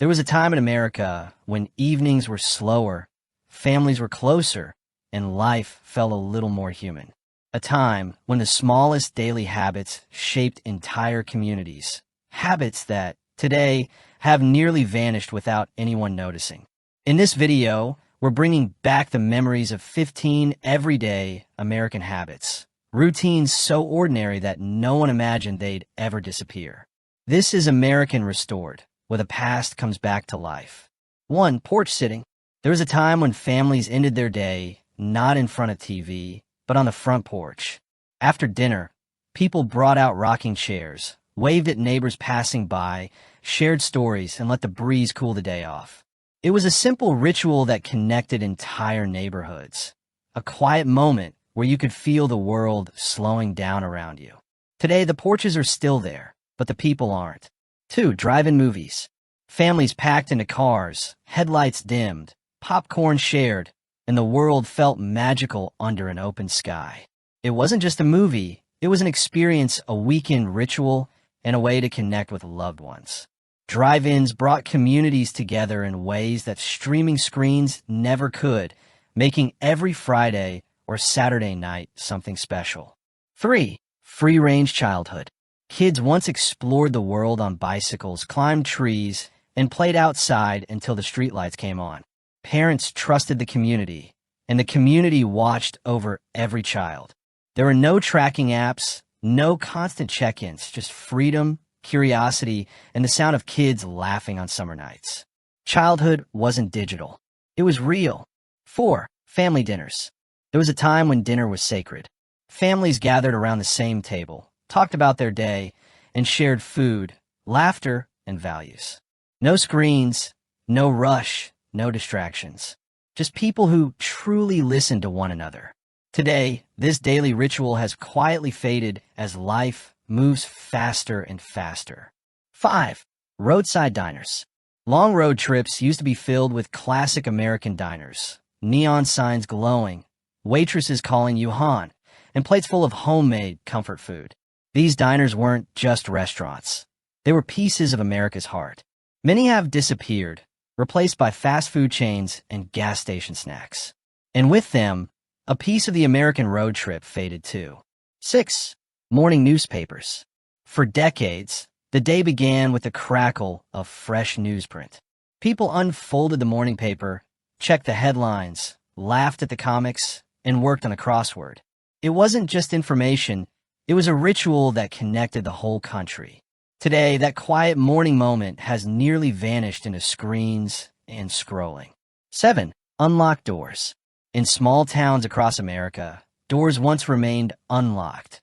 There was a time in America when evenings were slower, families were closer, and life felt a little more human. A time when the smallest daily habits shaped entire communities. Habits that, today, have nearly vanished without anyone noticing. In this video, we're bringing back the memories of 15 everyday American habits. Routines so ordinary that no one imagined they'd ever disappear. This is American Restored, where the past comes back to life. 1. Porch sitting. There was a time when families ended their day not in front of TV, but on the front porch. After dinner, people brought out rocking chairs, waved at neighbors passing by, shared stories, and let the breeze cool the day off. It was a simple ritual that connected entire neighborhoods. A quiet moment where you could feel the world slowing down around you. Today, the porches are still there, but the people aren't. 2. Drive-in movies. Families packed into cars, headlights dimmed, popcorn shared, and the world felt magical under an open sky. It wasn't just a movie, it was an experience, a weekend ritual, and a way to connect with loved ones. Drive-ins brought communities together in ways that streaming screens never could, making every Friday or Saturday night something special. 3. Free-range childhood. Kids once explored the world on bicycles, climbed trees, and played outside until the streetlights came on. Parents trusted the community, and the community watched over every child. There were no tracking apps, no constant check-ins, just freedom, curiosity, and the sound of kids laughing on summer nights. Childhood wasn't digital. It was real. 4. Family dinners. There was a time when dinner was sacred. Families gathered around the same table, talked about their day, and shared food, laughter, and values. No screens, no rush, no distractions. Just people who truly listened to one another. Today, this daily ritual has quietly faded as life moves faster and faster. 5. Roadside diners. Long road trips used to be filled with classic American diners. Neon signs glowing, waitresses calling you hon, and plates full of homemade comfort food. These diners weren't just restaurants. They were pieces of America's heart. Many have disappeared, replaced by fast food chains and gas station snacks. And with them, a piece of the American road trip faded too. 6. Morning newspapers. For decades, the day began with the crackle of fresh newsprint. People unfolded the morning paper, checked the headlines, laughed at the comics, and worked on a crossword. It wasn't just information, it was a ritual that connected the whole country. Today, that quiet morning moment has nearly vanished into screens and scrolling. 7. Unlocked doors. In small towns across America, doors once remained unlocked.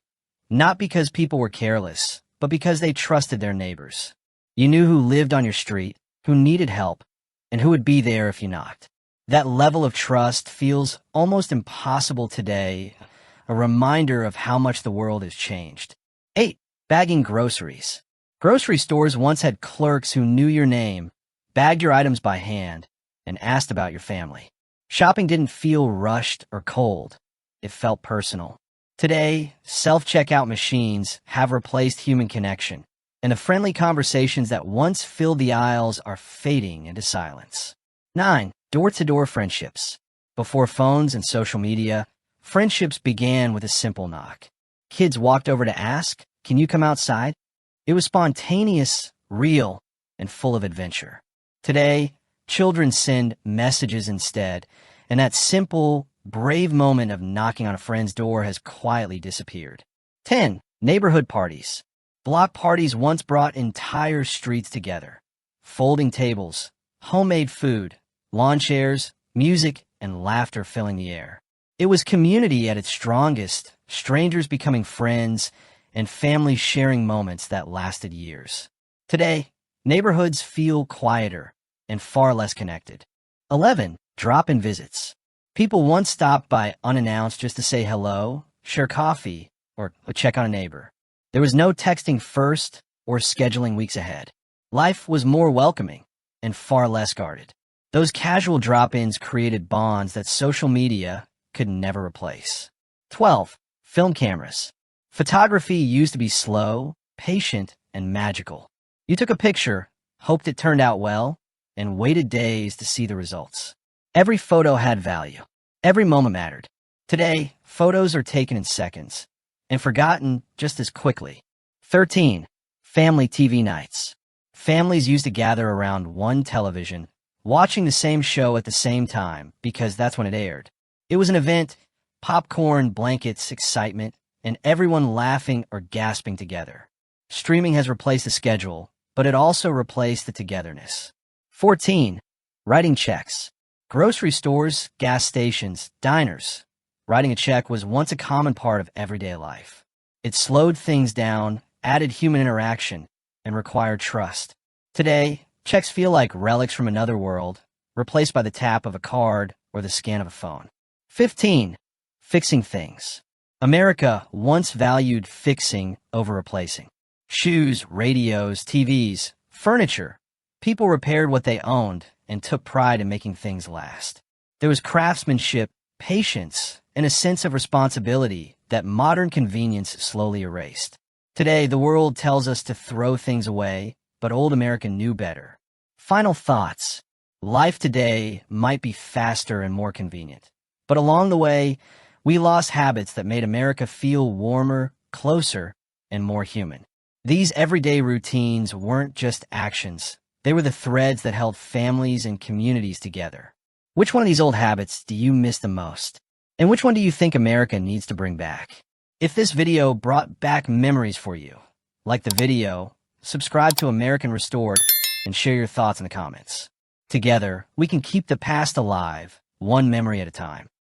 Not because people were careless, but because they trusted their neighbors. You knew who lived on your street, who needed help, and who would be there if you knocked. That level of trust feels almost impossible today, a reminder of how much the world has changed. 8. Bagging groceries. Grocery stores once had clerks who knew your name, bagged your items by hand, and asked about your family. Shopping didn't feel rushed or cold. It felt personal. Today, self-checkout machines have replaced human connection, and the friendly conversations that once filled the aisles are fading into silence. 9. Door-to-door friendships. Before phones and social media, friendships began with a simple knock. Kids walked over to ask, "Can you come outside?" It was spontaneous, real, and full of adventure. Today, children send messages instead, and that simple, brave moment of knocking on a friend's door has quietly disappeared. 10. Neighborhood parties. Block parties once brought entire streets together. Folding tables, homemade food, lawn chairs, music, and laughter filling the air. It was community at its strongest, strangers becoming friends, and families sharing moments that lasted years. Today, neighborhoods feel quieter and far less connected. 11. Drop-in visits. People once stopped by unannounced just to say hello, share coffee, or check on a neighbor. There was no texting first or scheduling weeks ahead. Life was more welcoming and far less guarded. Those casual drop-ins created bonds that social media could never replace. 12. Film cameras. Photography used to be slow, patient, and magical. You took a picture, hoped it turned out well, and waited days to see the results. Every photo had value. Every moment mattered. Today, photos are taken in seconds and forgotten just as quickly. 13. Family TV nights. Families used to gather around one television, watching the same show at the same time because that's when it aired. It was an event, popcorn, blankets, excitement, and everyone laughing or gasping together. Streaming has replaced the schedule, but it also replaced the togetherness. 14. Writing checks. Grocery stores, gas stations, diners. Writing a check was once a common part of everyday life. It slowed things down, added human interaction, and required trust. Today, checks feel like relics from another world, replaced by the tap of a card or the scan of a phone. 15. Fixing things. America once valued fixing over replacing. Shoes, radios, TVs, furniture. People repaired what they owned and took pride in making things last. There was craftsmanship, patience, and a sense of responsibility that modern convenience slowly erased. Today, the world tells us to throw things away, but old America knew better. Final thoughts. Life today might be faster and more convenient, but along the way, we lost habits that made America feel warmer, closer, and more human. These everyday routines weren't just actions. They were the threads that held families and communities together. Which one of these old habits do you miss the most? And which one do you think America needs to bring back? If this video brought back memories for you, like the video, subscribe to American Restored, and share your thoughts in the comments. Together, we can keep the past alive, one memory at a time.